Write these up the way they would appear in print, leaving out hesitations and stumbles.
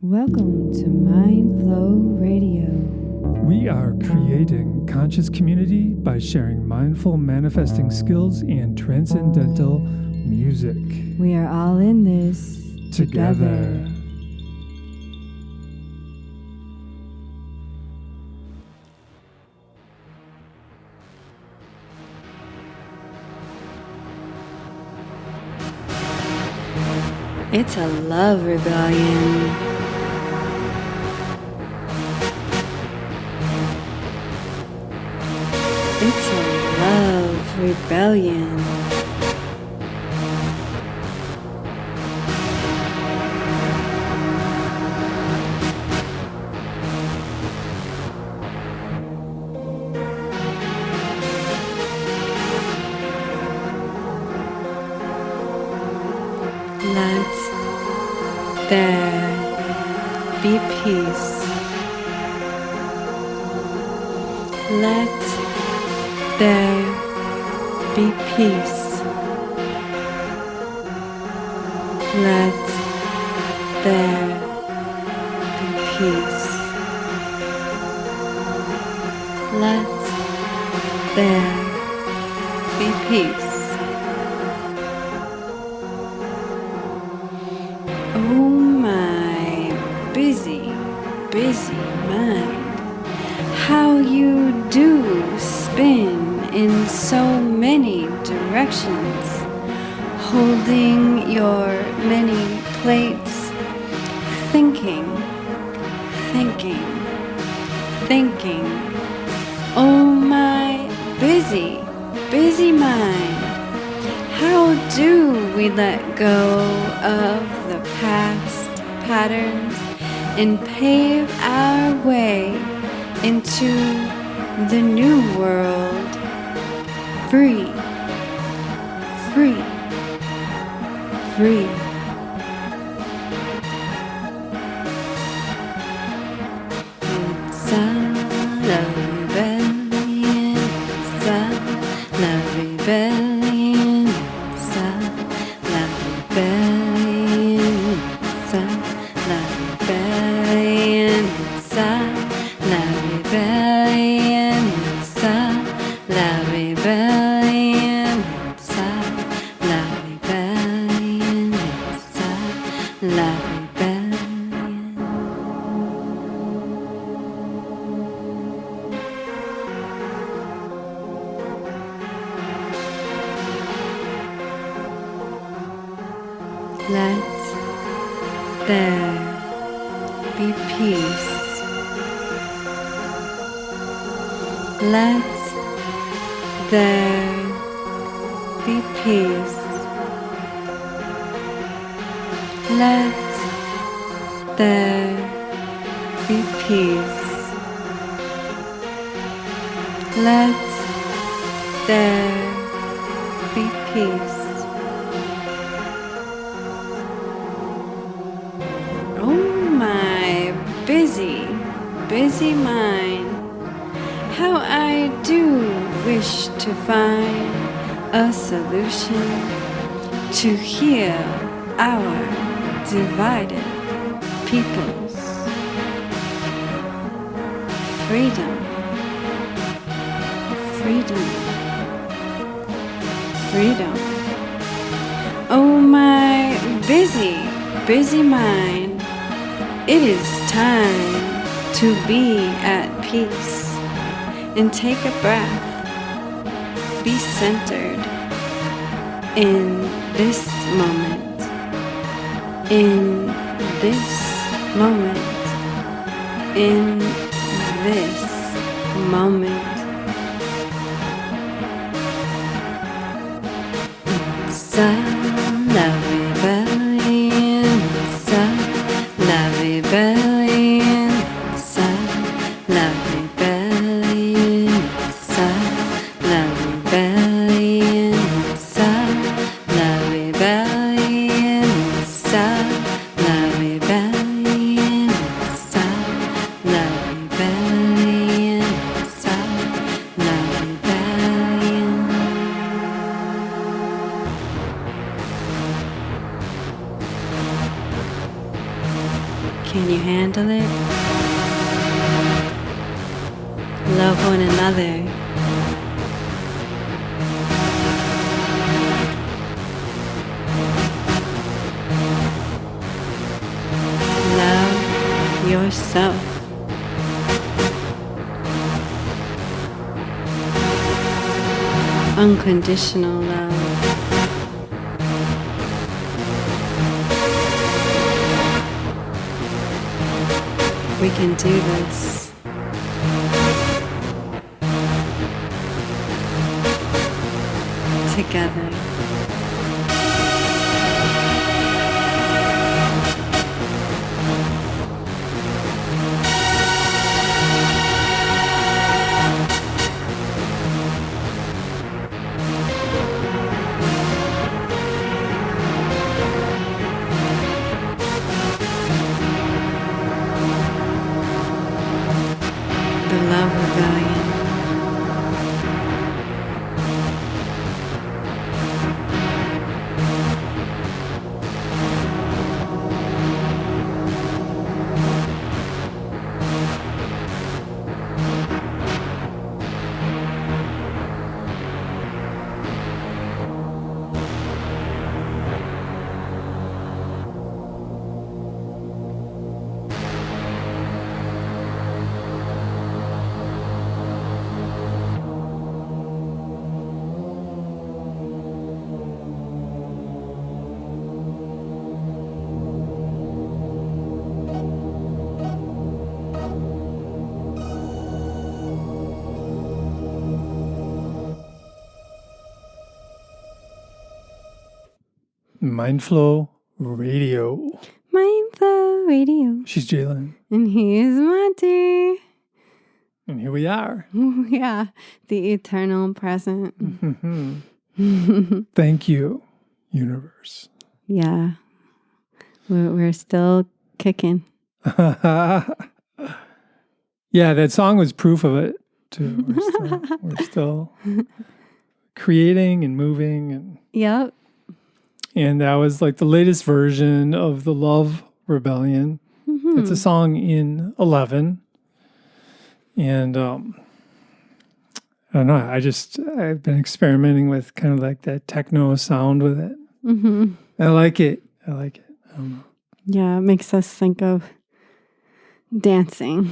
Welcome to Mindflow Radio. We are creating conscious community by sharing mindful manifesting skills and transcendental music. We are all in this together. It's a love rebellion. It's a love rebellion. Let there be peace. Let there be peace. Let there be peace. Let there be peace. Oh my busy mind, how you do spin in so many directions, holding your many plates, thinking. Oh my busy mind, how do we let go of the past patterns and pave our way into the new world, free. It's a love rebellion, it's a love rebellion, it's a love rebellion, it's a love rebellion, it's a love rebellion, it's a love rebellion, it's a love rebellion, it's a love rebellion. Let there be peace. Let there be peace. Let there be peace. Let there be peace. Oh my busy mind, how I do wish to find a solution to heal our divided peoples. Freedom. Oh my busy mind, it is time to be at peace and take a breath. Be centered in this moment. In this moment. In this moment. It's a love rebellion. It's a love rebellion. It's a love rebellion. It's a love rebellion. It's a love rebellion. It's a love rebellion. It's a love rebellion. It's a love rebellion. Can you handle it? Love one another. Love yourself. Unconditional love. We can do this. Together. The love rebellion. Mindflow Radio. Mindflow Radio. She's Jalen. And he is Monte. And here we are. Yeah, the eternal present. Thank you, universe. Yeah, we're still kicking. Yeah, that song was proof of it, too. We're still creating and moving. Yep. And that was like the latest version of the Love Rebellion. Mm-hmm. It's a song in 11. And I don't know, I've been experimenting with kind of like that techno sound with it. Mm-hmm. I like it. I don't know. Yeah, it makes us think of dancing.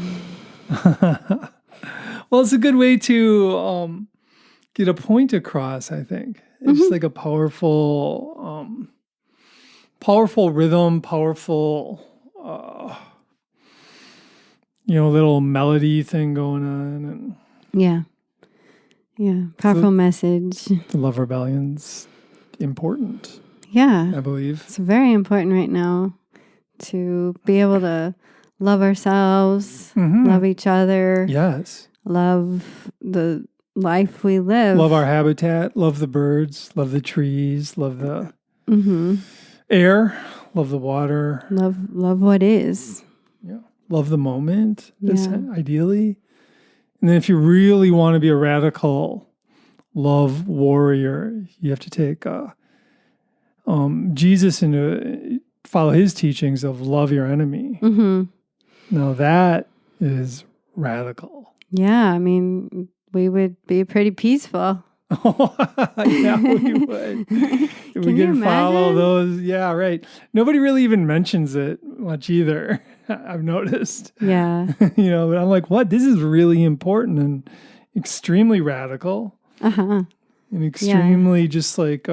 Well, it's a good way to get a point across, I think. It's just like a powerful rhythm, powerful, little melody thing going on. And Yeah. Powerful message. the Love Rebellion's important, Yeah. I believe. It's very important right now to be able to love ourselves, love each other, Yes. love the life we live. Love our habitat, love the birds, love the trees, love the Mm-hmm. air, love the water. Love what is. Yeah. Love the moment, Yeah. ideally. And then if you really want to be a radical love warrior, you have to take Jesus into follow his teachings of love your enemy. Mm-hmm. Now that is radical. Yeah, I mean, we would be pretty peaceful. Yeah, we would. If we you can follow imagine? those. Yeah, right. Nobody really even mentions it much either. I've noticed. Yeah. But I'm like, what? This is really important and extremely radical Uh-huh. and extremely just like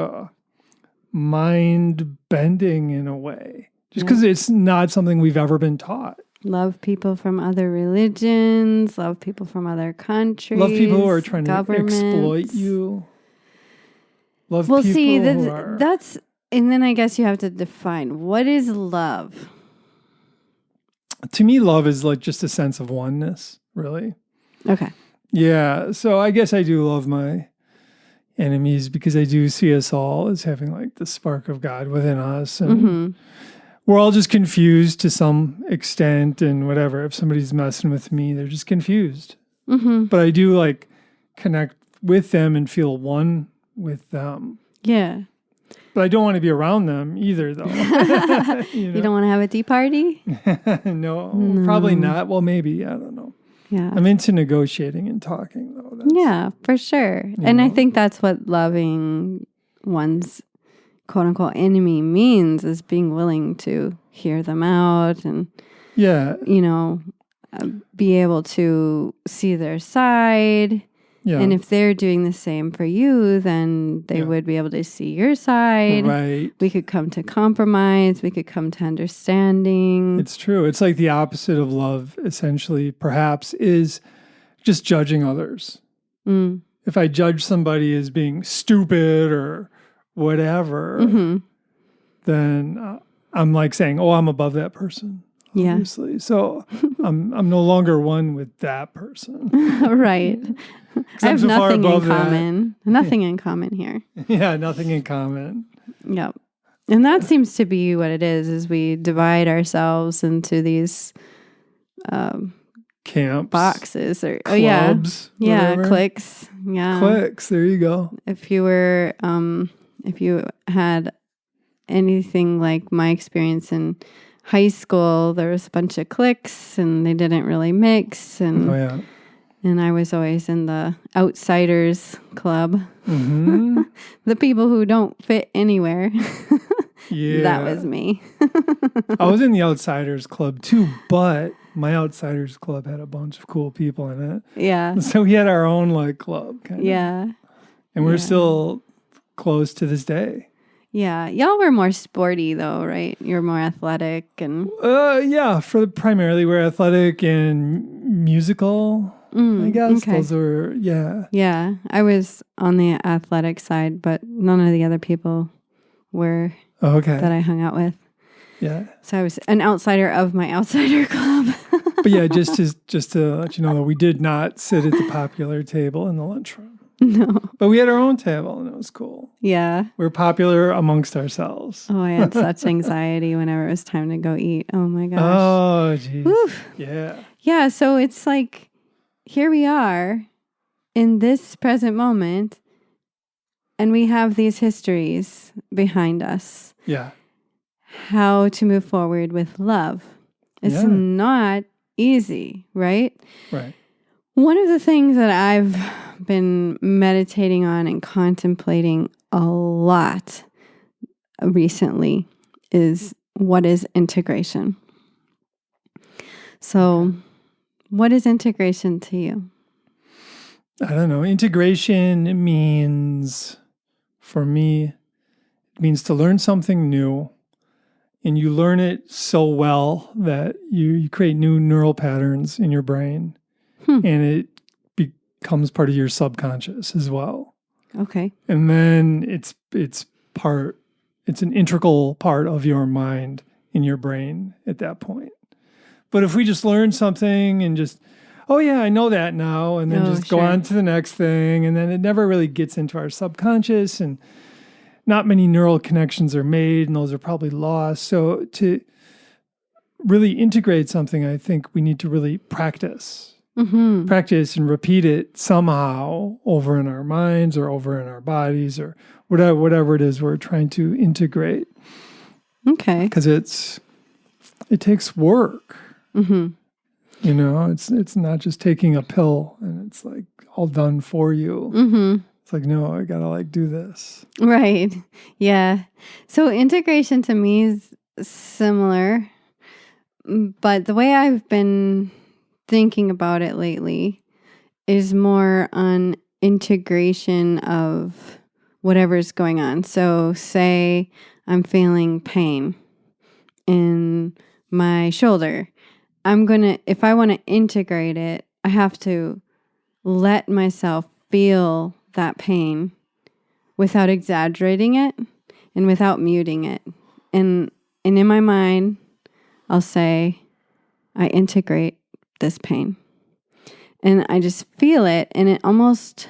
mind bending in a way. Just because it's not something we've ever been taught. Love people from other religions, love people from other countries. Love people who are trying to governments. exploit you. Love Well, people see, who are... that's, and then I guess you have to define what is love. To me, love is like just a sense of oneness, really. Okay. Yeah, so I guess I do love my enemies because I do see us all as having like the spark of God within us. And we're all just confused to some extent and whatever. If somebody's messing with me, they're just confused. But I do like connect with them and feel one with them. Yeah. But I don't want to be around them either, though. You don't want to have a tea party? No, probably not. Well, maybe. I don't know. Yeah. I'm into negotiating and talking, though. Yeah, for sure. And I think that's what loving one's quote unquote enemy means, is being willing to hear them out and, be able to see their side. Yeah. And if they're doing the same for you, then they would be able to see your side. Right. We could come to compromise. We could come to understanding. It's true. It's like the opposite of love, essentially, perhaps, is just judging others. Mm. If I judge somebody as being stupid or whatever, then I'm like saying, oh, I'm above that person. Obviously. So I'm no longer one with that person. Right. I have nothing in common. Nothing in common here. Yeah, nothing in common. Yep. And that seems to be what it is we divide ourselves into these camps, boxes, or clubs. Cliques. Yeah. Cliques, there you go. If you were if you had anything like my experience in high school, there was a bunch of cliques and they didn't really mix, and and I was always in the outsiders club. Mm-hmm. The people who don't fit anywhere. That was me. I was in the outsiders club too, but my outsiders club had a bunch of cool people in it. Yeah. So we had our own like club kind of. Yeah. And we're still close to this day. Yeah. Y'all were more sporty though, right? You're more athletic and primarily we're athletic and musical. I guess those are Yeah. I was on the athletic side, but none of the other people were that I hung out with. Yeah. So I was an outsider of my outsider club. But yeah, just to let you know that we did not sit at the popular table in the lunchroom. No. But we had our own table and it was cool. Yeah. We were popular amongst ourselves. Oh, I had such anxiety whenever it was time to go eat. Oh my gosh. Oh, geez. Oof. Yeah. Yeah, so it's like, here we are in this present moment, and we have these histories behind us. Yeah. How to move forward with love. It's not easy, right? Right. One of the things that I've been meditating on and contemplating a lot recently is, what is integration? So, what is integration to you? I don't know. Integration means, for me, it means to learn something new. And you learn it so well that you create new neural patterns in your brain. And it becomes part of your subconscious as well. Okay. And then it's an integral part of your mind in your brain at that point. But if we just learn something and just, oh yeah, I know that now, and then go on to the next thing, and then it never really gets into our subconscious, and not many neural connections are made, and those are probably lost. So to really integrate something, I think we need to really practice. Mm-hmm. Practice and repeat it somehow over in our minds or over in our bodies or whatever it is we're trying to integrate. Okay. Because it takes work. Mm-hmm. You know, it's not just taking a pill and it's like all done for you. Mm-hmm. It's like, no, I gotta like do this. Right. Yeah. So integration to me is similar, but the way I've been thinking about it lately is more on integration of whatever's going on. So say I'm feeling pain in my shoulder. If I want to integrate it, I have to let myself feel that pain without exaggerating it and without muting it. And in my mind, I'll say, I integrate this pain. And I just feel it, and it almost,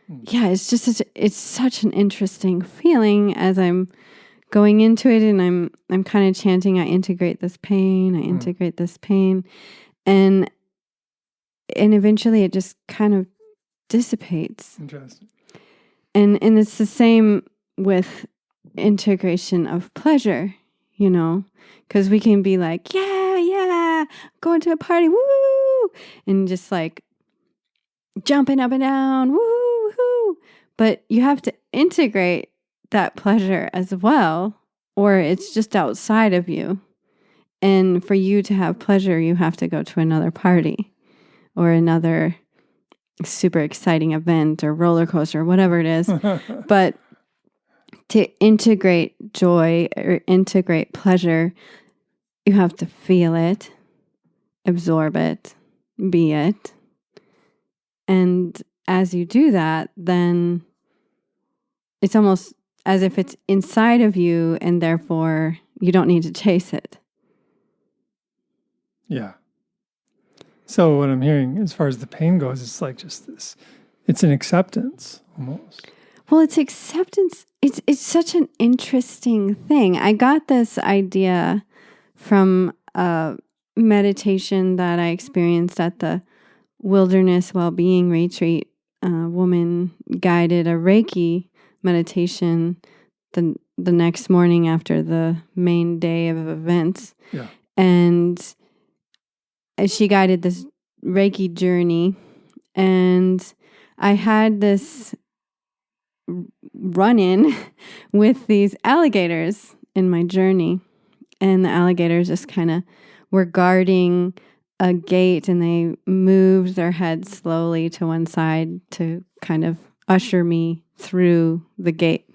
it's such an interesting feeling as I'm going into it, and I'm kind of chanting, I integrate this pain, I integrate this pain. And eventually it just kind of dissipates. Interesting. And it's the same with integration of pleasure, because we can be like, yeah, going to a party, woo, and just like jumping up and down, woo, woo. But you have to integrate that pleasure as well, or it's just outside of you. And for you to have pleasure, you have to go to another party or another super exciting event or roller coaster, whatever it is. But to integrate joy or integrate pleasure, you have to feel it, absorb it, be it. And as you do that, then it's almost as if it's inside of you and therefore you don't need to chase it. Yeah. So what I'm hearing as far as the pain goes, it's like just this, it's an acceptance almost. Well, it's acceptance. It's such an interesting thing. I got this idea from a meditation that I experienced at the Wilderness Wellbeing Retreat. A woman guided a Reiki meditation the next morning after the main day of events. Yeah. And she guided this Reiki journey, and I had this run-in with these alligators in my journey, and the alligators just kind of were guarding a gate, and they moved their heads slowly to one side to kind of usher me through the gate.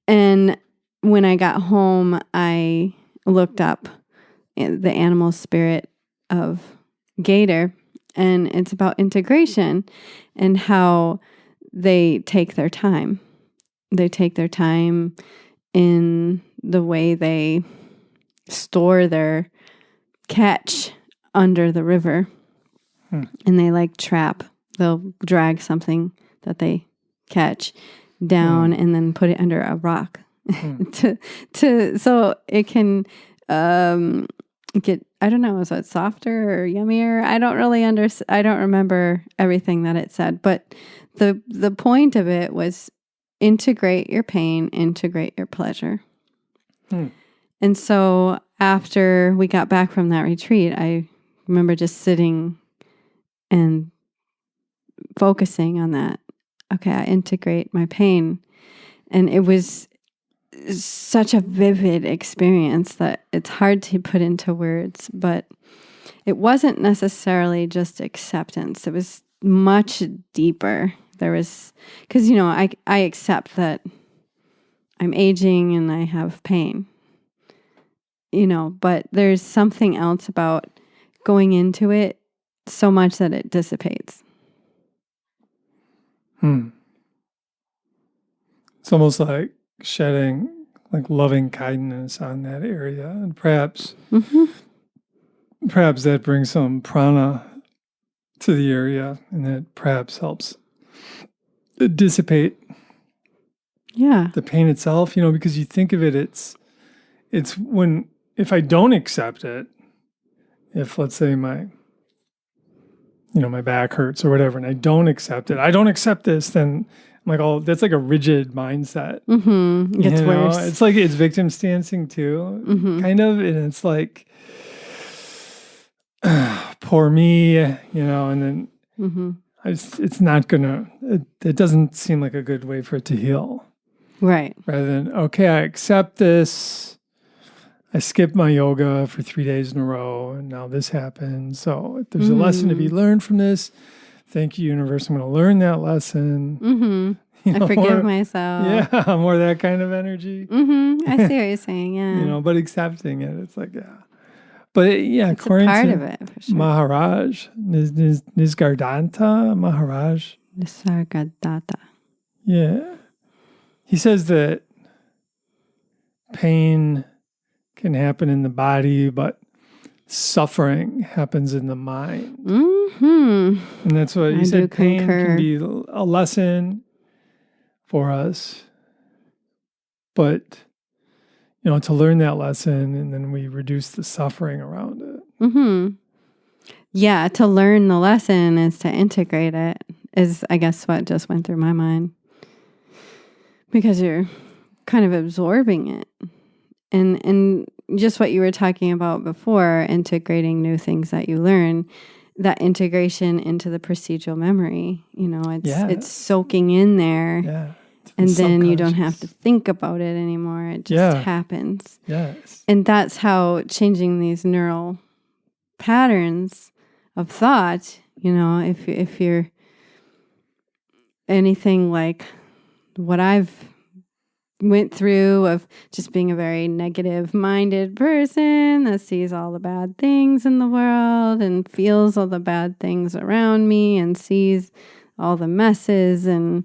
And when I got home, I looked up the animal spirit of gator, and it's about integration and how they take their time. They take their time in the way they store their catch under the river. And they like trap. They'll drag something that they catch down and then put it under a rock to so it can get, I don't know, is it softer or yummier? I don't really I don't remember everything that it said, but the point of it was integrate your pain, integrate your pleasure. And so after we got back from that retreat, I remember just sitting and focusing on that. Okay, I integrate my pain. And it was such a vivid experience that it's hard to put into words, but it wasn't necessarily just acceptance. It was much deeper. There was, because, I accept that I'm aging and I have pain, but there's something else about going into it so much that it dissipates. It's almost like shedding like loving kindness on that area, and perhaps that brings some prana to the area, and that perhaps helps dissipate the pain itself, because you think of it, it's when, if I don't accept it, if let's say my back hurts or whatever, and I don't accept this, then I'm like, oh, that's like a rigid mindset. It gets worse. It's like it's victim stancing too, kind of. And it's like, poor me, and then it's not gonna, it doesn't seem like a good way for it to heal. Right. Rather than, okay, I accept this. I skipped my yoga for 3 days in a row, and now this happened. So there's a lesson to be learned from this. Thank you, universe. I'm going to learn that lesson. I forgive myself. Yeah, more that kind of energy. I see what you're saying. Yeah. But accepting it, it's like, yeah. But it's according a part to of it, for sure. Maharaj, Nisargadatta Maharaj. Nisargadatta. Yeah. He says that pain can happen in the body, but suffering happens in the mind. And that's what he said. Pain can be a lesson for us, but to learn that lesson, and then we reduce the suffering around it. Yeah, to learn the lesson is to integrate it, is I guess what just went through my mind, because you're kind of absorbing it. And just what you were talking about before, integrating new things that you learn, that integration into the procedural memory, it's soaking in there. Yeah. And then you don't have to think about it anymore. It just happens. Yes. And that's how changing these neural patterns of thought, if you're anything like what I've went through of just being a very negative-minded person that sees all the bad things in the world and feels all the bad things around me and sees all the messes and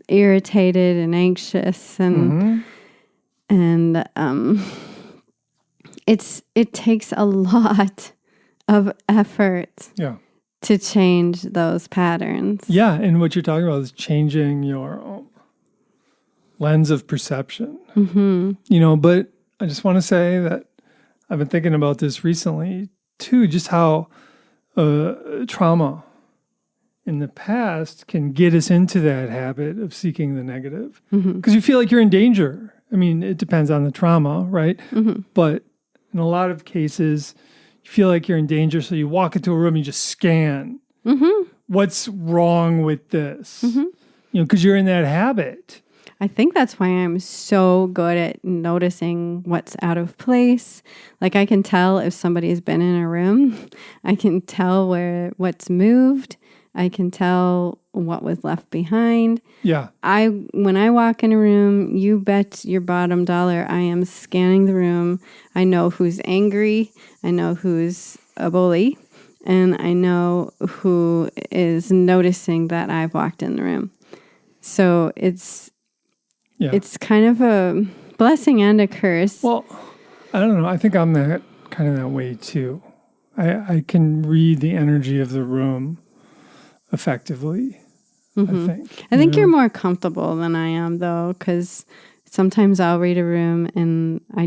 irritated and anxious and it takes a lot of effort to change those patterns. Yeah, and what you're talking about is changing your lens of perception. But I just want to say that I've been thinking about this recently too, just how trauma in the past can get us into that habit of seeking the negative because you feel like you're in danger. I mean, it depends on the trauma, right? But in a lot of cases, you feel like you're in danger, so you walk into a room and you just scan. What's wrong with this? Because you're in that habit. I think that's why I'm so good at noticing what's out of place. Like I can tell if somebody's been in a room. I can tell what's moved. I can tell what was left behind. Yeah. When I walk in a room, you bet your bottom dollar I am scanning the room. I know who's angry. I know who's a bully. And I know who is noticing that I've walked in the room. So it's kind of a blessing and a curse. Well, I don't know. I think I'm kind of that way too. I can read the energy of the room effectively, I think. I think you're more comfortable than I am, though, because sometimes I'll read a room and I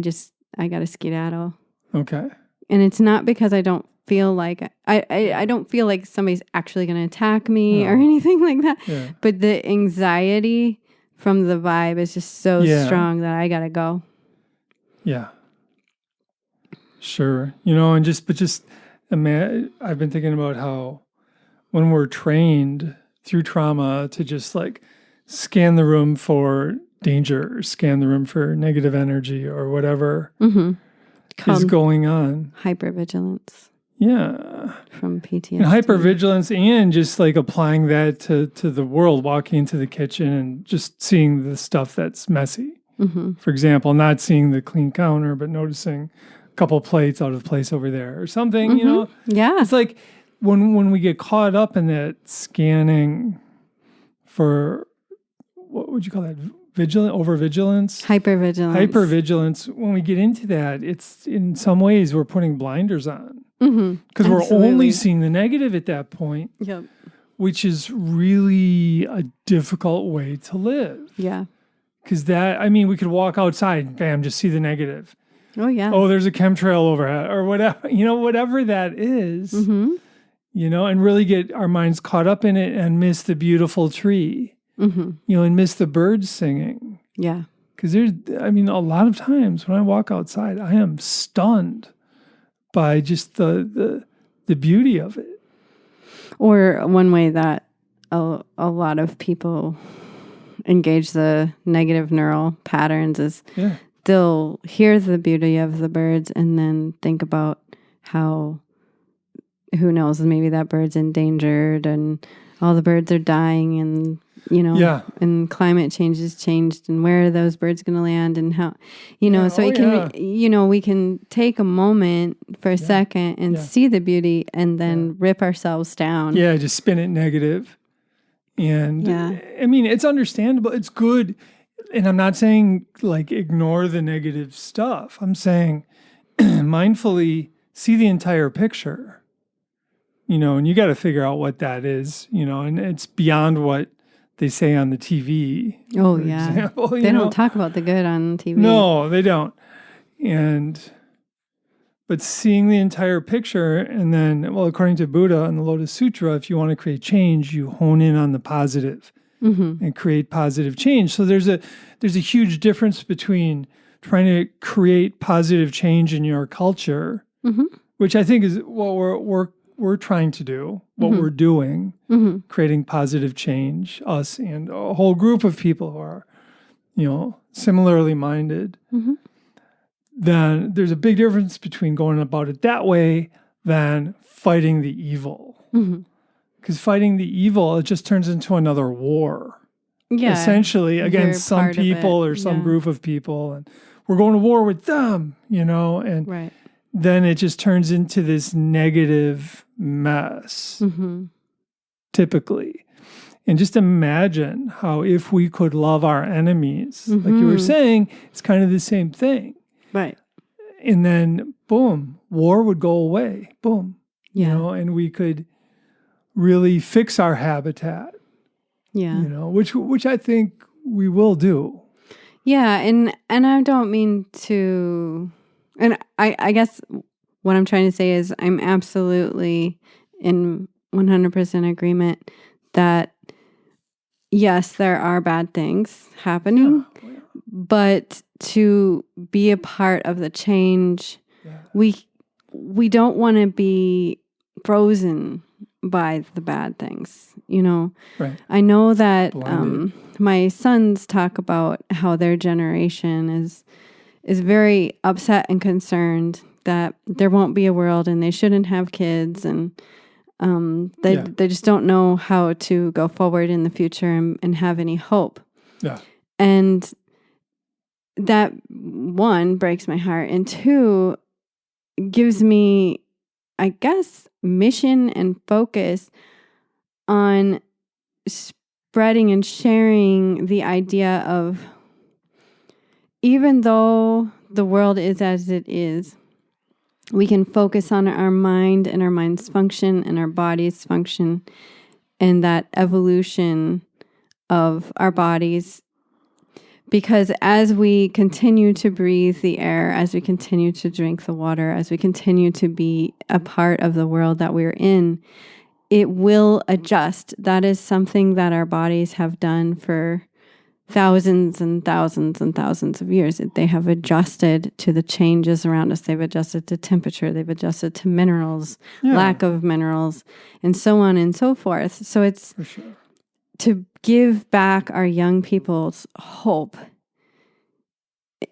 got to skedaddle. Okay. And it's not because I don't feel like I don't feel like somebody's actually going to attack me or anything like that. Yeah. But the anxiety from the vibe is just so strong that I got to go. Yeah. Sure. And just I've been thinking about how when we're trained through trauma to just like scan the room for danger, or scan the room for negative energy or whatever is going on. Hypervigilance. Yeah. From PTSD. And hypervigilance and just like applying that to the world, walking into the kitchen and just seeing the stuff that's messy. For example, not seeing the clean counter, but noticing a couple plates out of place over there or something, Yeah. It's like when we get caught up in that scanning for, what would you call that? Overvigilance? Hypervigilance. When we get into that, it's in some ways we're putting blinders on. Because we're only seeing the negative at that point. Yep. Which is really a difficult way to live. Yeah. Because we could walk outside and bam, just see the negative. Oh, yeah. Oh, there's a chemtrail overhead or whatever, whatever that is, and really get our minds caught up in it and miss the beautiful tree, and miss the birds singing. Yeah. Because a lot of times when I walk outside, I am stunned by just the beauty of it. Or one way that a lot of people engage the negative neural patterns is they'll hear the beauty of the birds and then think about how, who knows, maybe that bird's endangered and all the birds are dying and, and climate change has changed and where are those birds going to land and how, so we can take a moment for a second and see the beauty and then rip ourselves down. Yeah, just spin it negative. And it's understandable. It's good. And I'm not saying like ignore the negative stuff. I'm saying mindfully see the entire picture, and you got to figure out what that is, and it's beyond what they say on the TV. Oh, yeah. Example, they don't talk about the good on TV. No, they don't. But seeing the entire picture, and then, according to Buddha and the Lotus Sutra, if you want to create change, you hone in on the positive. and create positive change. So there's a huge difference between trying to create positive change in your culture, which I think is what we're trying to do, what we're doing, creating positive change, us and a whole group of people who are, similarly minded. Then there's a big difference between going about it that way than fighting the evil. Because fighting the evil, it just turns into another war. Yeah. Essentially against some people or some group of people. And we're going to war with them, and then it just turns into this negative mess, typically. And just imagine how if we could love our enemies, like you were saying, it's kind of the same thing. Right. And then, boom, war would go away. Boom. And we could really fix our habitat. Yeah. Which I think we will do. Yeah. And I don't mean to, and I guess what I'm trying to say is I'm absolutely in 100% agreement that yes, there are bad things happening, but to be a part of the change, we don't want to be frozen by the bad things, Right. I know that my sons talk about how their generation is very upset and concerned that there won't be a world and they shouldn't have kids, and they just don't know how to go forward in the future and have any hope. Yeah. And that, one, breaks my heart, and two, gives me, I guess, mission and focus on spreading and sharing the idea of, even though the world is as it is, we can focus on our mind and our mind's function and our body's function, and that evolution of our bodies. Because as we continue to breathe the air, as we continue to drink the water, as we continue to be a part of the world that we're in, it will adjust. That is something that our bodies have done for thousands and thousands and thousands of years. They have adjusted to the changes around us. They've adjusted to temperature. They've adjusted to minerals, lack of minerals, and so on and so forth. So it's to give back our young people's hope,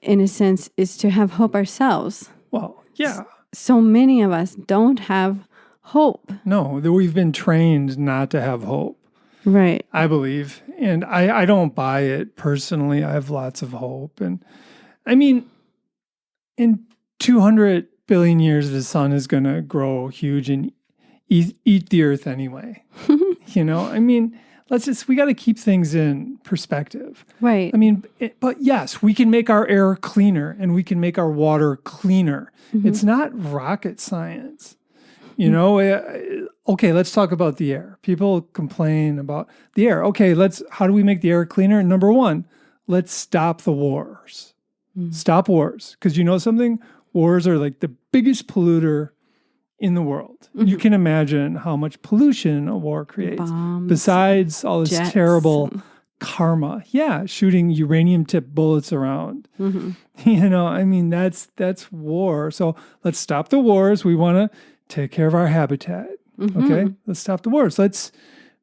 in a sense, is to have hope ourselves. Well, yeah. So many of us don't have hope. No, we've been trained not to have hope. Right. I believe. And I don't buy it personally. I have lots of hope. And I mean, in 200 billion years, the sun is going to grow huge and eat the earth anyway. I mean, we got to keep things in perspective. Right. I mean, but yes, we can make our air cleaner and we can make our water cleaner. It's not rocket science. Okay, let's talk about the air. People complain about the air. Okay, how do we make the air cleaner? Number one, let's stop the wars. Stop wars. Because you know something? Wars are like the biggest polluter in the world. You can imagine how much pollution a war creates. Bombs, besides all this terrible karma. Yeah, shooting uranium-tipped bullets around. I mean, that's war. So let's stop the wars. We want to take care of our habitat. Okay, let's stop the wars. Let's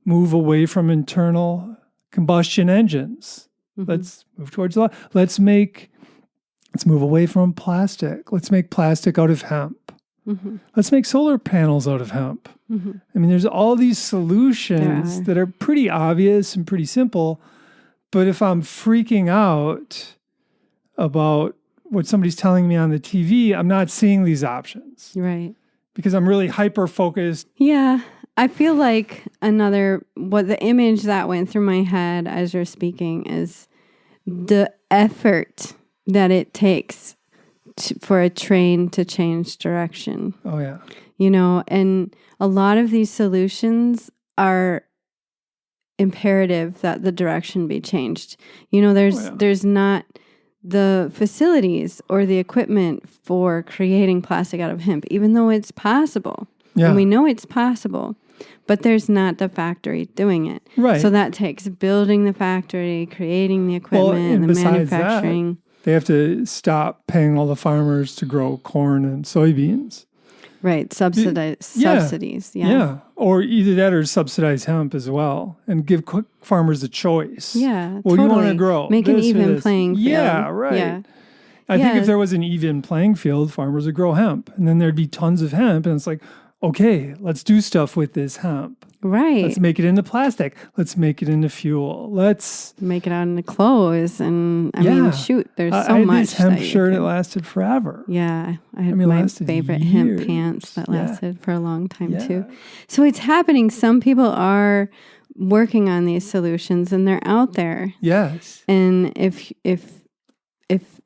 move away from internal combustion engines. Let's move towards let's move away from plastic. Let's make plastic out of hemp. Let's make solar panels out of hemp. I mean, there's all these solutions that are pretty obvious and pretty simple. But if I'm freaking out about what somebody's telling me on the TV, I'm not seeing these options. Right. Because I'm really hyper-focused. Yeah. I feel like the image that went through my head as you're speaking is the effort that it takes for a train to change direction. Oh, yeah. And a lot of these solutions are imperative that the direction be changed. There's not the facilities or the equipment for creating plastic out of hemp, even though it's possible. Yeah. And we know it's possible. but there's not the factory doing it. Right. So that takes building the factory, creating the equipment, and the besides manufacturing. They have to stop paying all the farmers to grow corn and soybeans. Right. Subsidies. Yeah. Yeah. Or either that or subsidize hemp as well and give farmers a choice. Yeah. Well, totally. you want to grow. Make an this or even this. playing field. Yeah, right. Yeah. I think if there was an even playing field, farmers would grow hemp. And then there'd be tons of hemp. And it's like, okay, let's do stuff with this hemp. Right. Let's make it into plastic. Let's make it into fuel. Let's make it out into clothes. And I mean, shoot, there's so I had much. This hemp shirt, it lasted forever. Yeah. I had my favorite hemp pants that lasted for a long time too. So it's happening. Some people are working on these solutions and they're out there. Yes. And if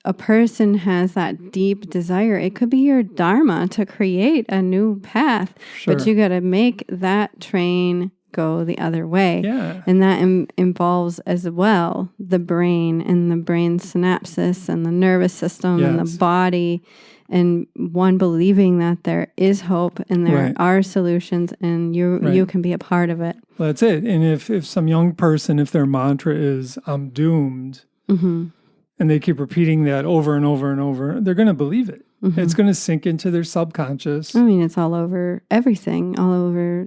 a person has that deep desire, it could be your dharma to create a new path. Sure. But you got to make that train go the other way. Yeah. And that involves as well the brain and the brain synapses and the nervous system and the body, and one believing that there is hope and there are solutions and you can be a part of it. Well, that's it. And if some young person, if their mantra is, I'm doomed, and they keep repeating that over and over and over, they're going to believe it. It's going to sink into their subconscious. I mean, it's all over everything, all over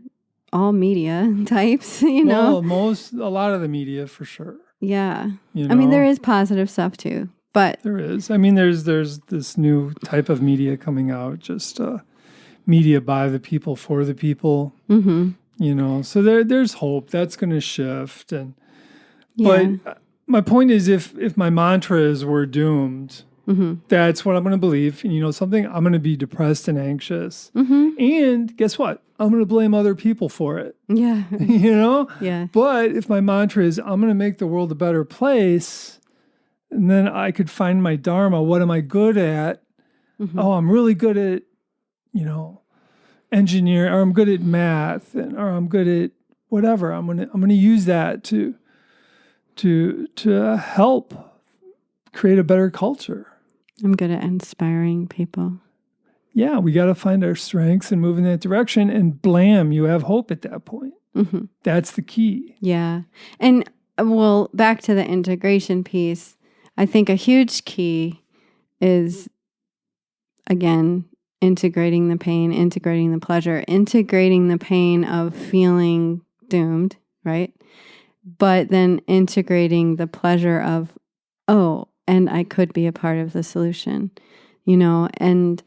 all media types, you know? Well, a lot of the media for sure. Yeah. You know? I mean, there is positive stuff too, but. There is. I mean, there's this new type of media coming out, just media by the people, for the people. You know, so there's hope. That's going to shift. But my point is, if my mantra is we're doomed, that's what I'm going to believe. And you know something? I'm going to be depressed and anxious. And guess what? I'm going to blame other people for it. Yeah. You know? Yeah. But if my mantra is I'm going to make the world a better place, and then I could find my dharma. What am I good at? Oh, I'm really good at, you know, engineering, or I'm good at math, or I'm good at whatever. I'm gonna use that to help create a better culture. I'm good at inspiring people. Yeah, we got to find our strengths and move in that direction, and blam, you have hope at that point. That's the key. Yeah. And well, back to the integration piece, I think a huge key is, again, integrating the pain, integrating the pleasure, integrating the pain of feeling doomed, right? But then integrating the pleasure of, oh, and I could be a part of the solution, you know, and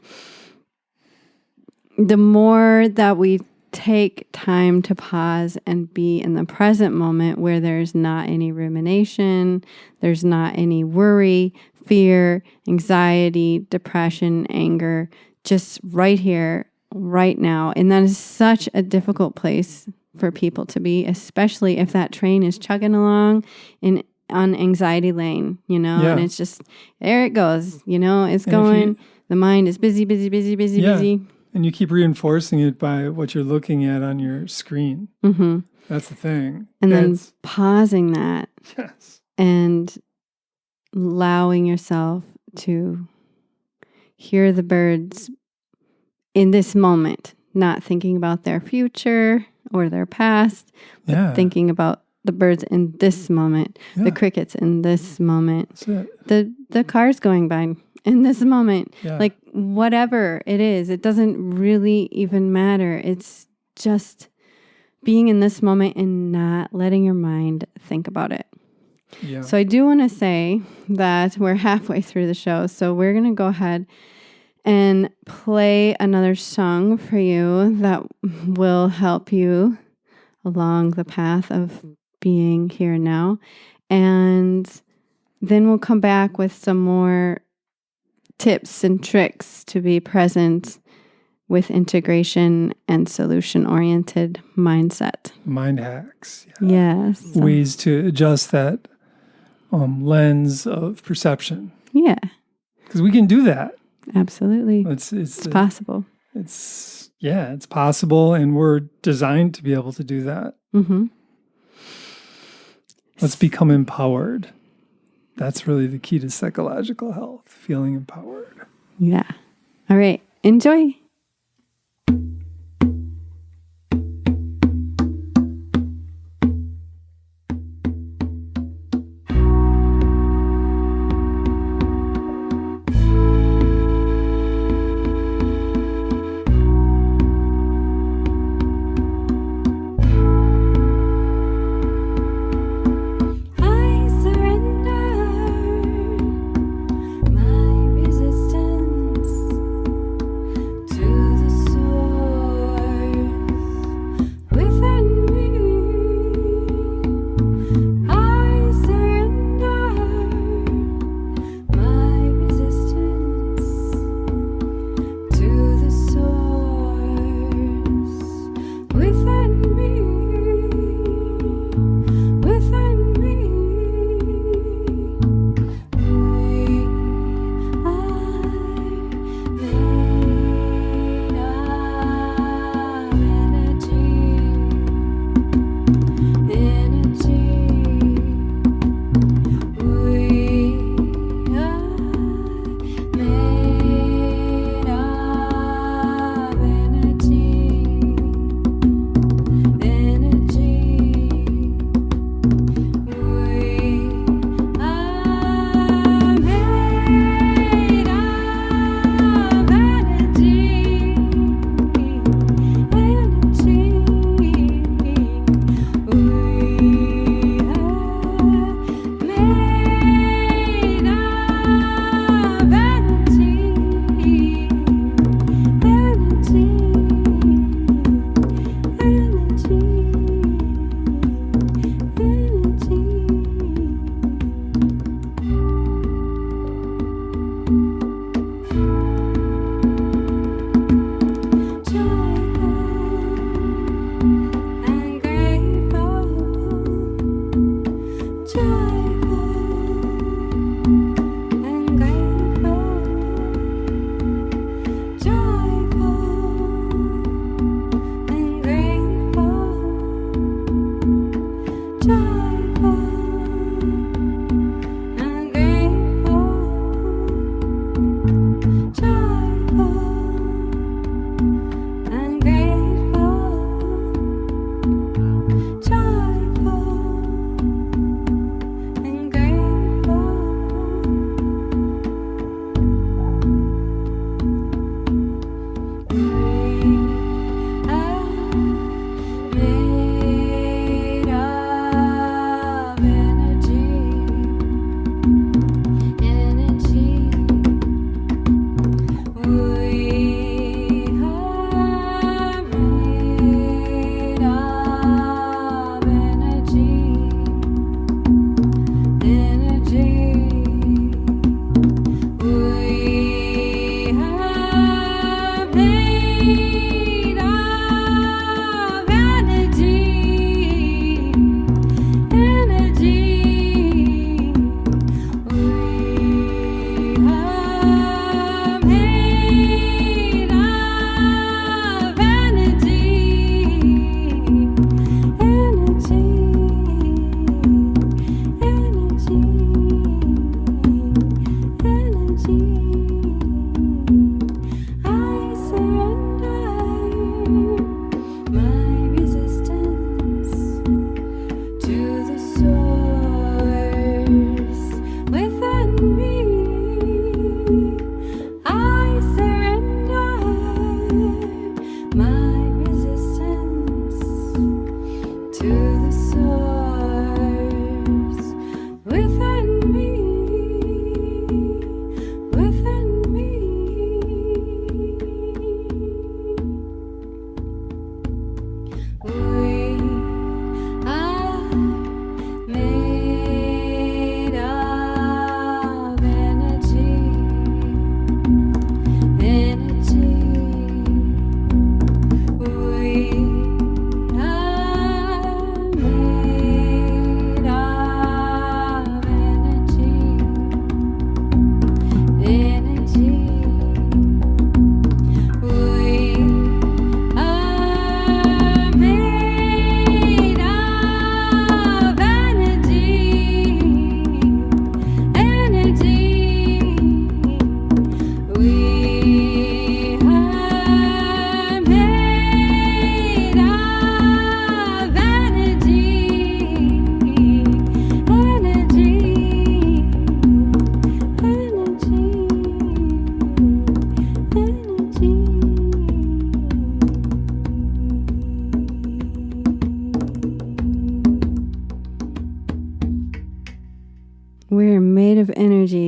the more that we take time to pause and be in the present moment where there's not any rumination, there's not any worry, fear, anxiety, depression, anger, just right here, right now. And that is such a difficult place for people to be, especially if that train is chugging along on anxiety lane, you know, and it's just, there it goes, you know, it's going, the mind is busy. And you keep reinforcing it by what you're looking at on your screen. That's the thing. And then pausing that and allowing yourself to hear the birds in this moment, not thinking about their future or their past, but thinking about the birds in this moment, the crickets in this moment, the cars going by in this moment, like whatever it is, it doesn't really even matter. It's just being in this moment and not letting your mind think about it. Yeah. So I do want to say that we're halfway through the show, so we're going to go ahead and play another song for you that will help you along the path of being here and now. And then we'll come back with some more tips and tricks to be present with integration and solution-oriented mindset. Mind hacks. Yes. Ways to adjust that lens of perception. Yeah. Because we can do that. Absolutely. It's possible. It's possible, and we're designed to be able to do that. Let's become empowered. That's really the key to psychological health, feeling empowered. Yeah. All right. Enjoy.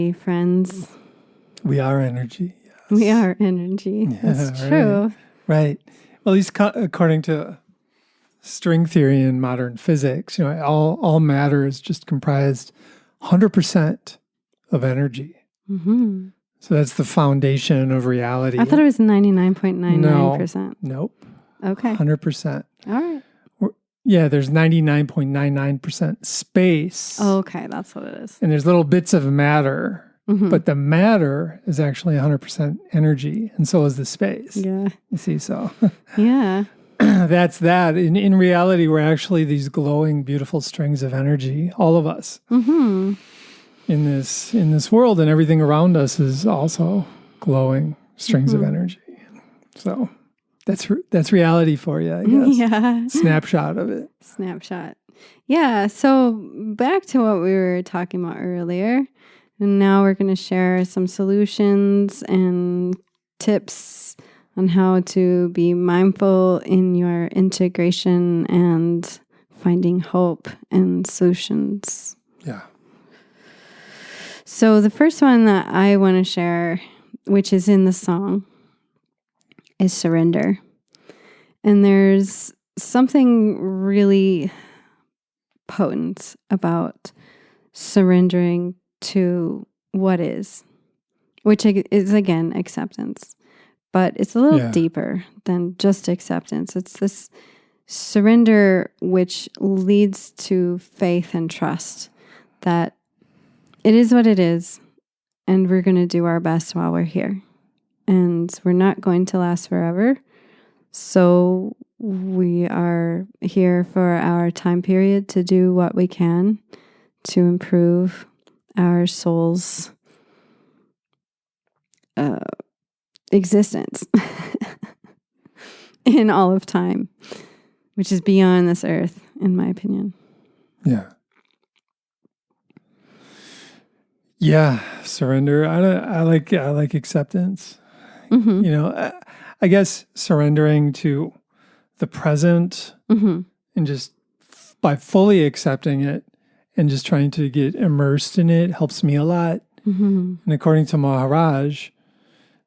energy, friends. We are energy. Yes. We are energy. That's true. Right. Well, at least according to string theory and modern physics, all matter is just comprised 100% of energy. Mm-hmm. So that's the foundation of reality. I thought it was 99.99%. Nope. Okay. 100%. All right. Yeah, there's 99.99% space. Oh, okay, that's what it is. And there's little bits of matter. Mm-hmm. But the matter is actually 100% energy, and so is the space. Yeah. You see, so Yeah. that's that. In reality, we're actually these glowing, beautiful strings of energy, all of us, Mm-hmm. in this world, and everything around us is also glowing strings of energy. So that's reality for you, I guess. Yeah. Snapshot of it. Snapshot. Yeah. So back to what we were talking about earlier. And now we're going to share some solutions and tips on how to be mindful in your integration and finding hope and solutions. Yeah. So the first one that I want to share, which is in the song, is surrender. And there's something really potent about surrendering to what is, which is, again, acceptance. But it's a little deeper than just acceptance. It's this surrender which leads to faith and trust that it is what it is, and we're going to do our best while we're here. And we're not going to last forever. So we are here for our time period to do what we can to improve our soul's existence in all of time, which is beyond this earth, in my opinion. Yeah. Yeah, surrender. I like acceptance. Mm-hmm. I guess surrendering to the present Mm-hmm. and just by fully accepting it and just trying to get immersed in it helps me a lot. Mm-hmm. And according to Maharaj,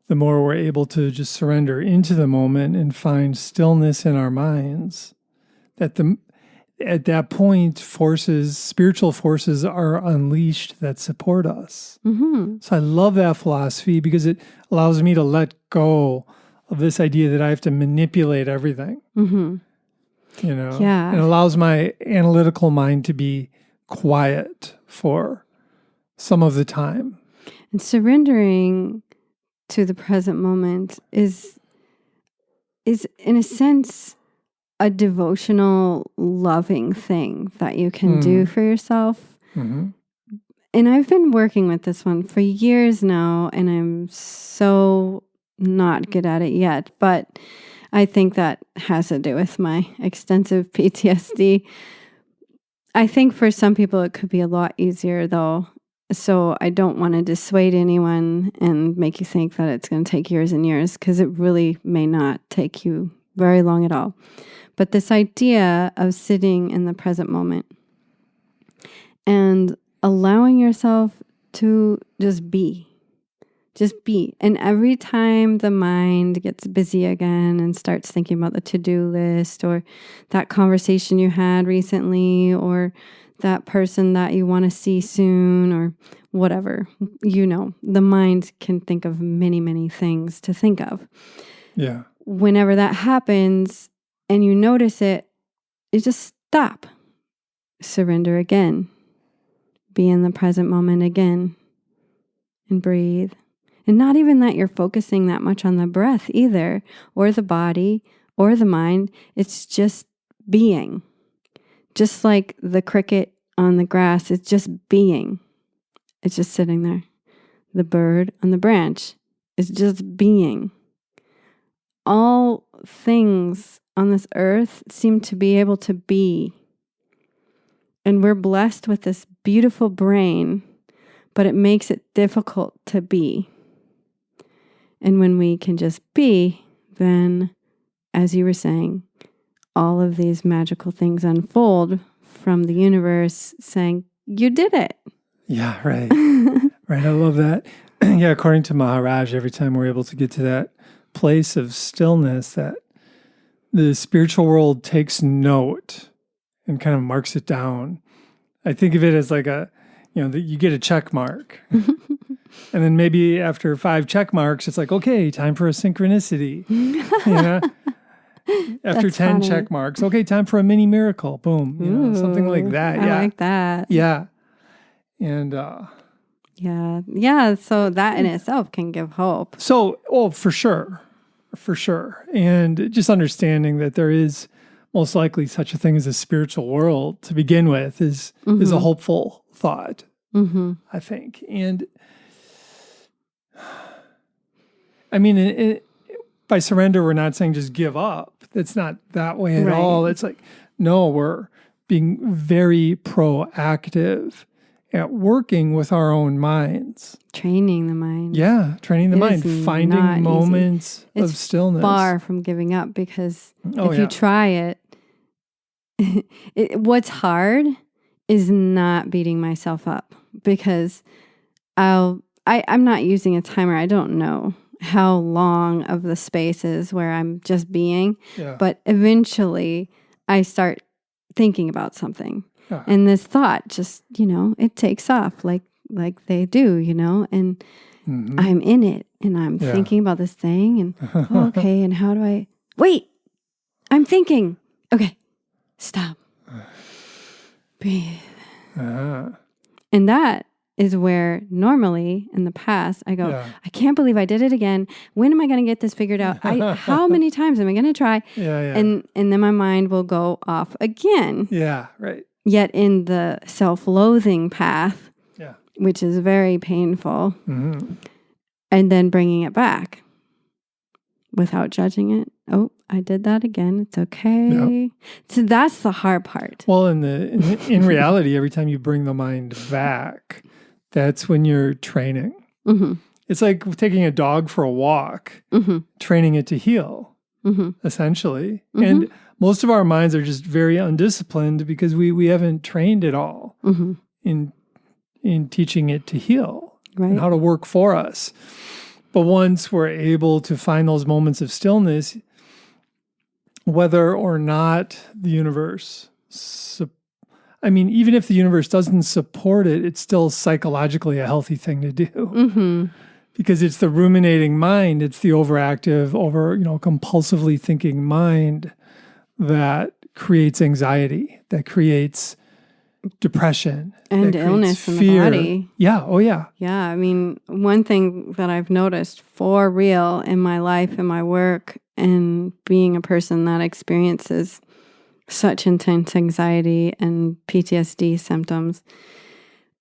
the more we're able to just surrender into the moment and find stillness in our minds, at that point, spiritual forces are unleashed that support us. Mm-hmm. So I love that philosophy because it allows me to let go of this idea that I have to manipulate everything. Mm-hmm. Yeah. It allows my analytical mind to be quiet for some of the time. And surrendering to the present moment is in a sense a devotional, loving thing that you can do for yourself. Mm-hmm. And I've been working with this one for years now, and I'm so not good at it yet, but I think that has to do with my extensive PTSD. I think for some people it could be a lot easier though. So I don't want to dissuade anyone and make you think that it's going to take years and years, because it really may not take you very long at all. But this idea of sitting in the present moment and allowing yourself to just be. And every time the mind gets busy again and starts thinking about the to-do list or that conversation you had recently or that person that you want to see soon or whatever, the mind can think of many, many things to think of. Yeah. Whenever that happens and you notice it, you just stop. Surrender again. Be in the present moment again. And breathe. And not even that you're focusing that much on the breath either, or the body, or the mind. It's just being. Just like the cricket on the grass, it's just being. It's just sitting there. The bird on the branch is just being. All things on this earth seem to be able to be. And we're blessed with this beautiful brain, but it makes it difficult to be. And when we can just be, then, as you were saying, all of these magical things unfold from the universe saying, you did it. Yeah, right. Right. I love that. Yeah. According to Maharaj, every time we're able to get to that place of stillness, that the spiritual world takes note and kind of marks it down. I think of it as like you get a check mark. And then maybe after 5 check marks, it's like, okay, time for a synchronicity. After That's 10 funny. check marks, okay, time for a mini miracle. Boom. Something like that. I Yeah. like that. Yeah. And Yeah. So that in itself can give hope. for sure. For sure. And just understanding that there is most likely such a thing as a spiritual world to begin with is a hopeful thought, I think. And I mean, by surrender, we're not saying just give up. It's not that way at all. It's like, no, we're being very proactive at working with our own minds. Training the mind. Yeah, training the mind, is not finding easy. moments of It's stillness. far from giving up because if yeah. you try it, what's hard is not beating myself up because I'm not using a timer. I don't know how long of the space is where I'm just being, but eventually I start thinking about something. Yeah. And this thought just, it takes off like they do, and I'm in it and I'm thinking about this thing and okay, and how do I wait? I'm thinking. Okay. Stop. Breathe. And that is where normally in the past I go, I can't believe I did it again. When am I going to get this figured out? How many times am I going to try? And then my mind will go off again. Yeah, right. Yet in the self-loathing path, which is very painful, and then bringing it back without judging it. Oh, I did that again. It's okay. Yep. So that's the hard part. Well, in reality, every time you bring the mind back, that's when you're training. It's like taking a dog for a walk, training it to heel, essentially. And most of our minds are just very undisciplined because we haven't trained it all in teaching it to heal and how to work for us. But once we're able to find those moments of stillness, whether or not the universe, even if the universe doesn't support it, it's still psychologically a healthy thing to do. Because it's the ruminating mind, it's the overactive, compulsively thinking mind that creates anxiety, that creates depression. And illness in the body. Yeah, oh yeah. Yeah, one thing that I've noticed for real in my life and my work and being a person that experiences such intense anxiety and PTSD symptoms,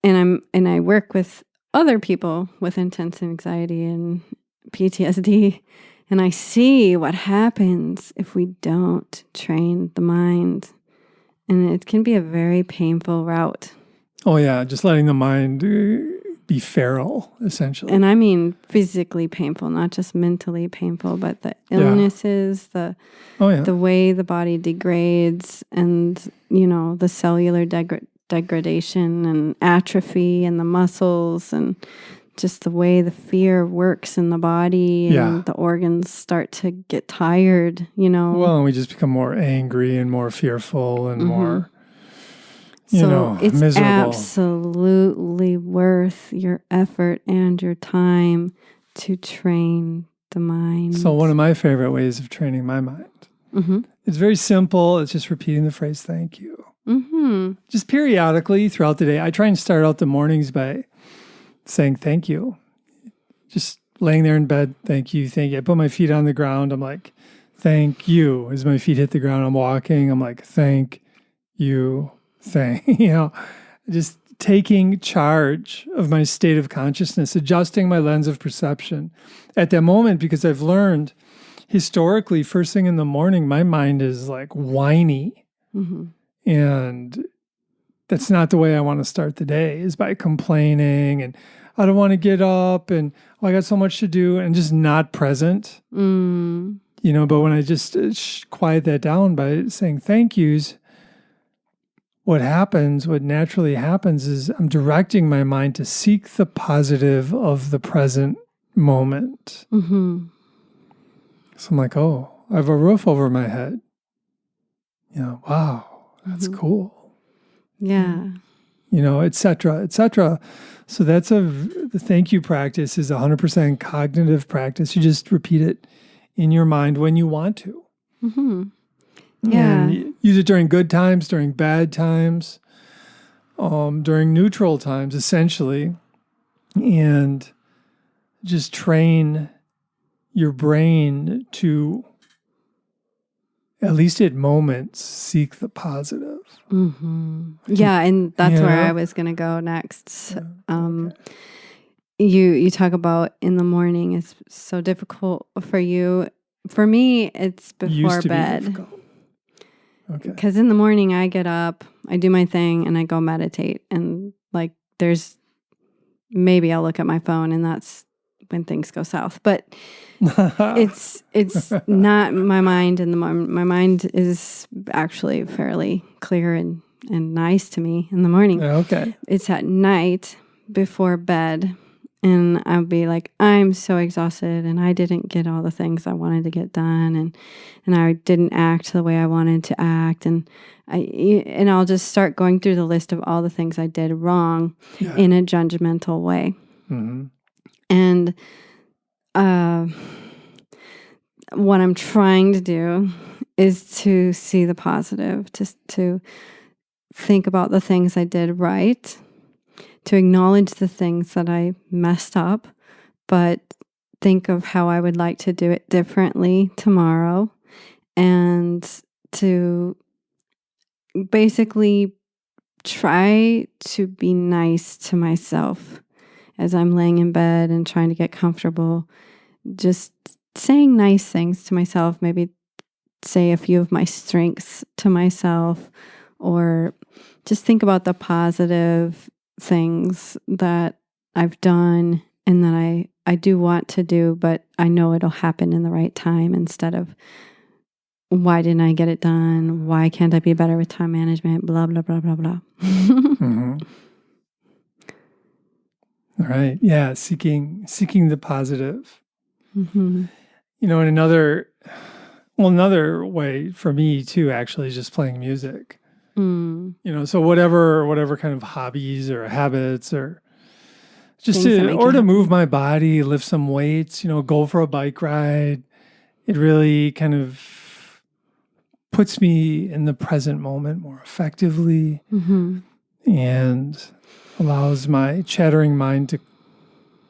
and I work with other people with intense anxiety and PTSD, and I see what happens if we don't train the mind. And it can be a very painful route. Oh, yeah. Just letting the mind be feral, essentially. And I mean physically painful, not just mentally painful, but the illnesses, the way the body degrades and, the cellular degradation and atrophy and the muscles and just the way the fear works in the body and the organs start to get tired, Well, and we just become more angry and more fearful and more, it's miserable. Absolutely worth your effort and your time to train the mind. So one of my favorite ways of training my mind, it's very simple. It's just repeating the phrase, thank you. Just periodically throughout the day. I try and start out the mornings by saying thank you. Just laying there in bed, thank you, thank you. I put my feet on the ground. I'm like, thank you. As my feet hit the ground, I'm walking. I'm like, thank you, just taking charge of my state of consciousness, adjusting my lens of perception at that moment, because I've learned historically, first thing in the morning, my mind is like whiny. And that's not the way I want to start the day, is by complaining and I don't want to get up and I got so much to do and just not present. But when I just quiet that down by saying thank yous, what naturally happens is I'm directing my mind to seek the positive of the present moment. Mm-hmm. So I'm like, oh, I have a roof over my head. Wow, that's cool. Yeah. Et cetera, et cetera. So the thank you practice is 100% cognitive practice. You just repeat it in your mind when you want to. Mm-hmm. Yeah. And use it during good times, during bad times, during neutral times, essentially. And just train your brain to, at least at moments, seek the positive. Mm-hmm. Yeah, and that's where I was going to go next. You talk about in the morning is so difficult for you. For me, it's before bed. Because in the morning, I get up, I do my thing, and I go meditate. And maybe I'll look at my phone, and that's when things go south. But it's not my mind in the morning. My mind is actually fairly clear and nice to me in the morning. Okay. It's at night before bed, and I'll be like, I'm so exhausted, and I didn't get all the things I wanted to get done, and I didn't act the way I wanted to act, and I'll just start going through the list of all the things I did wrong in a judgmental way. Mm-hmm. And what I'm trying to do is to see the positive, to think about the things I did right, to acknowledge the things that I messed up, but think of how I would like to do it differently tomorrow, and to basically try to be nice to myself as I'm laying in bed and trying to get comfortable. Just saying nice things to myself, maybe say a few of my strengths to myself, or just think about the positive things that I've done and that I do want to do, but I know it'll happen in the right time, instead of why didn't I get it done? Why can't I be better with time management? Blah, blah, blah, blah, blah. Mm-hmm. All right. Yeah. Seeking the positive. Mm-hmm. And another way for me too, actually, is just playing music. So whatever kind of hobbies or habits, or just to move my body, lift some weights, go for a bike ride. It really kind of puts me in the present moment more effectively, and allows my chattering mind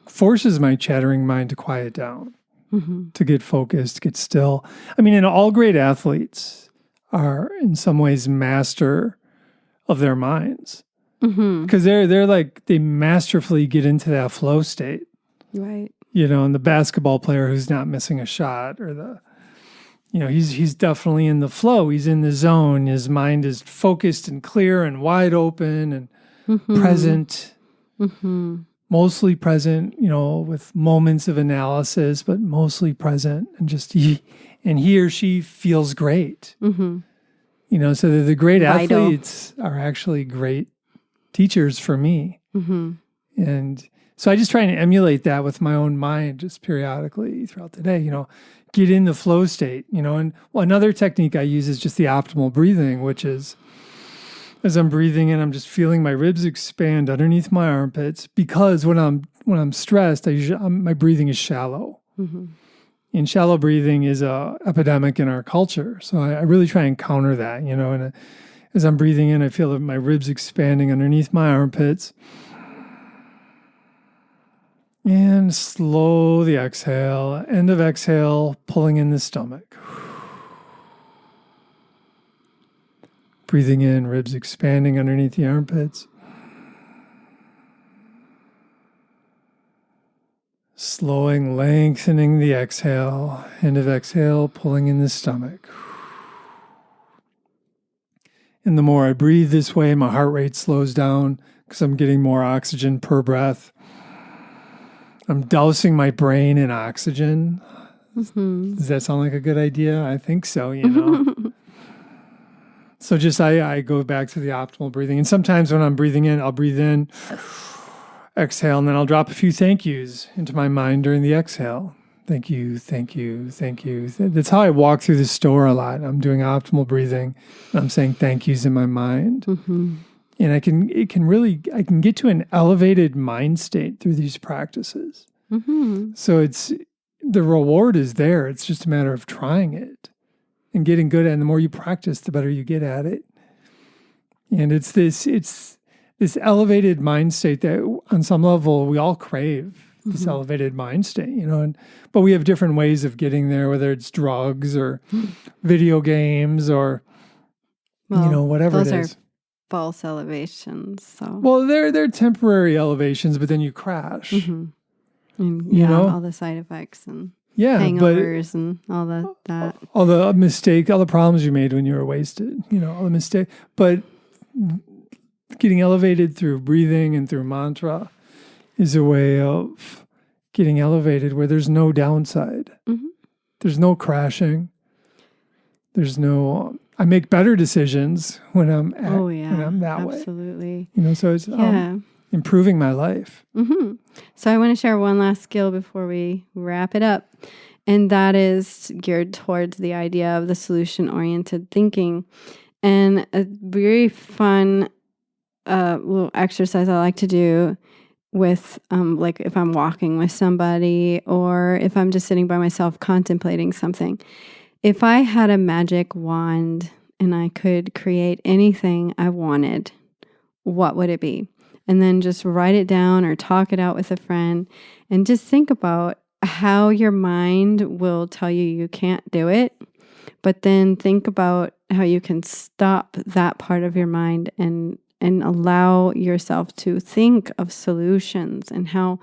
forces my chattering mind to quiet down, to get focused, get still. I mean, and all great athletes are in some ways master of their minds, because they're like, they masterfully get into that flow state, right? And the basketball player who's not missing a shot, or he's definitely in the flow. He's in the zone. His mind is focused and clear and wide open and present, mostly present, with moments of analysis, but mostly present, and just he or she feels great. So the great athletes are actually great teachers for me. And so I just try and emulate that with my own mind, just periodically throughout the day, get in the flow state, and another technique I use is just the optimal breathing, which is, as I'm breathing in, I'm just feeling my ribs expand underneath my armpits, because when I'm stressed, my breathing is shallow. And shallow breathing is a epidemic in our culture. So I really try and counter that, and as I'm breathing in, I feel my ribs expanding underneath my armpits. And slow the exhale, end of exhale, pulling in the stomach. Breathing in, ribs expanding underneath the armpits. Slowing, lengthening the exhale, end of exhale, pulling in the stomach. And the more I breathe this way, my heart rate slows down because I'm getting more oxygen per breath. I'm dousing my brain in oxygen. Does that sound like a good idea? I think so, So just I go back to the optimal breathing. And sometimes when I'm breathing in, I'll breathe in, exhale, and then I'll drop a few thank yous into my mind during the exhale. Thank you, thank you, thank you. That's how I walk through the store a lot. I'm doing optimal breathing. And I'm saying thank yous in my mind. Mm-hmm. And I can get to an elevated mind state through these practices. Mm-hmm. So the reward is there. It's just a matter of trying it and getting good at it. And the more you practice, the better you get at it. And it's this elevated mind state that on some level we all crave. This elevated mind state, but we have different ways of getting there, whether it's drugs or video games or, whatever it is. Those are false elevations. So Well, they're temporary elevations, but then you crash. Mm-hmm. And all the side effects and hangovers and all that. All the problems you made when you were wasted, all the mistakes. But getting elevated through breathing and through mantra is a way of getting elevated where there's no downside. Mm-hmm. There's no crashing. There's no... I make better decisions when I'm when I'm that way. Absolutely. So it's improving my life. Mm-hmm. So I want to share one last skill before we wrap it up. And that is geared towards the idea of the solution-oriented thinking. And a very fun little exercise I like to do with like if I'm walking with somebody or if I'm just sitting by myself contemplating something. If I had a magic wand and I could create anything I wanted, what would it be? And then just write it down or talk it out with a friend and just think about how your mind will tell you can't do it. But then think about how you can stop that part of your mind and allow yourself to think of solutions and how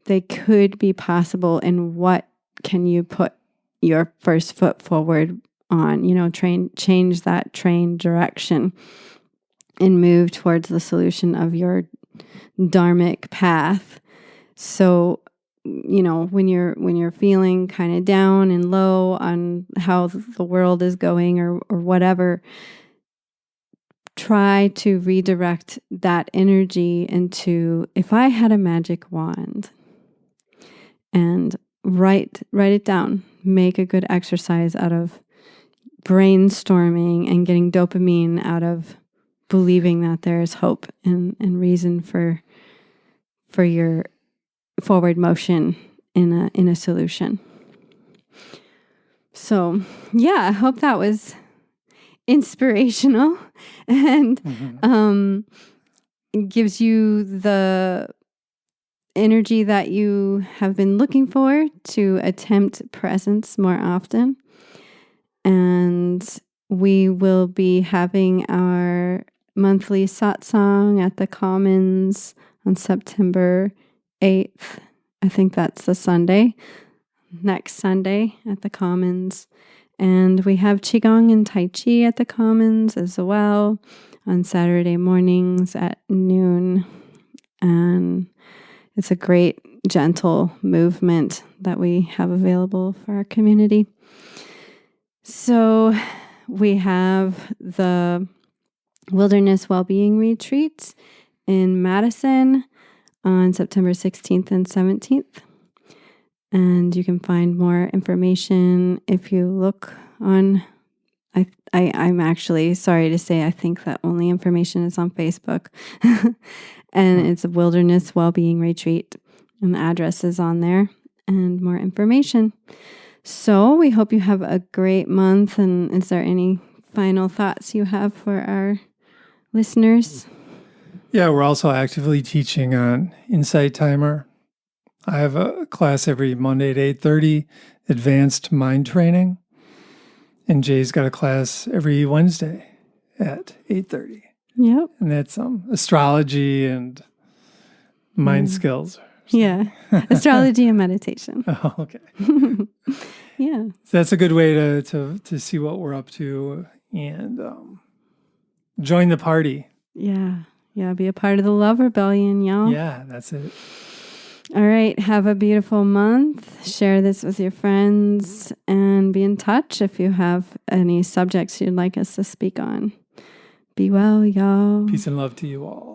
they could be possible and what can you put your first foot forward on, change that train direction and move towards the solution of your dharmic path. So, when you're feeling kind of down and low on how the world is going or whatever, try to redirect that energy into, if I had a magic wand, and write it down. Make a good exercise out of brainstorming and getting dopamine out of believing that there is hope and reason for your forward motion in a solution. So I hope that was inspirational and gives you the energy that you have been looking for to attempt presence more often. And we will be having our monthly satsang at the Commons on September 8th. I think that's the Sunday, next Sunday at the Commons. And we have Qigong and Tai Chi at the Commons as well on Saturday mornings at noon. And it's a great, gentle movement that we have available for our community. So we have the Wilderness Wellbeing Retreat in Madison on September 16th and 17th. And you can find more information if you look on, I'm actually sorry to say, I think that only information is on Facebook. And it's a Wilderness Wellbeing Retreat. And the address is on there and more information. So we hope you have a great month. And is there any final thoughts you have for our listeners? Yeah, we're also actively teaching on Insight Timer. I have a class every Monday at 8:30, advanced mind training. And Jay's got a class every Wednesday at 8:30. Yep. And that's astrology and mind skills. Yeah. Astrology and meditation. Oh, okay. Yeah. So that's a good way to see what we're up to and join the party. Yeah. Yeah. Be a part of the love rebellion, y'all. Yeah, that's it. All right. Have a beautiful month. Share this with your friends and be in touch if you have any subjects you'd like us to speak on. Be well, y'all. Peace and love to you all.